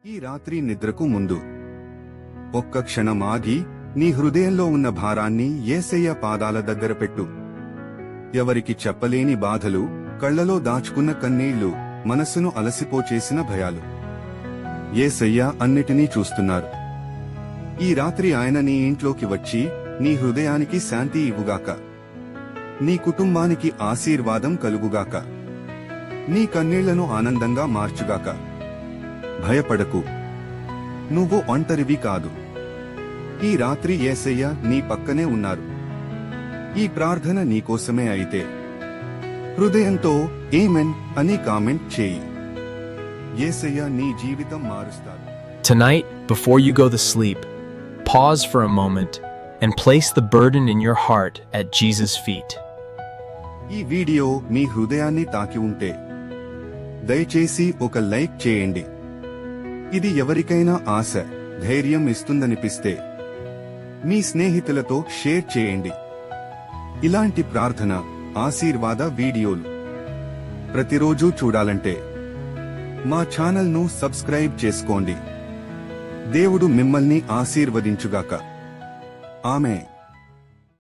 ఈ రాత్రి నిద్రకు ముందు ఒక్క క్షణం ఆగి నీ హృదయంలో ఉన్న భారాన్ని యేసయ్య పాదాల దగ్గర పెట్టు. ఎవరికి చెప్పలేని బాధలు, కళ్లలో దాచుకున్న కన్నీళ్లు, మనసును అలసిపోచేసిన భయాలు. యేసయ్య అన్నిటినీ చూస్తున్నారు. ఈ రాత్రి ఆయన నీ ఇంట్లోకి వచ్చి నీ హృదయానికి శాంతి ఇవ్వుగాక. నీ కుటుంబానికి ఆశీర్వాదం కలుగుగాక. నీ కన్నీళ్లను ఆనందంగా మార్చుగాక. భయపడకు, నువ్వు ఒంటరివి కాదు. ఈ రాత్రి యేసయ్య నీ పక్కనే ఉన్నారు. ఈ ప్రార్థన నీకోసమే అయితే హృదయంతో ఆమేన్ అని కామెంట్ చేయి. యేసయ్య నీ జీవితం మారుస్తాడు. Tonight, before you go to sleep, pause for a moment and place the burden in your heart at Jesus' feet. ఈ వీడియో మీ హృదయాన్ని తాకి ఉంటే దయచేసి ఒక లైక్ చేయండి. ఇది ఎవరికైనా ఆశ, ధైర్యం ఇస్తుందనిపిస్తే మీ స్నేహితులతో షేర్ చేయండి. ఇలాంటి ప్రార్థన, ఆశీర్వాద వీడియోలు ప్రతిరోజు చూడాలంటే మా ఛానల్ను సబ్స్క్రైబ్ చేసుకోండి. దేవుడు మిమ్మల్ని ఆశీర్వదించుగాక. ఆమేన్.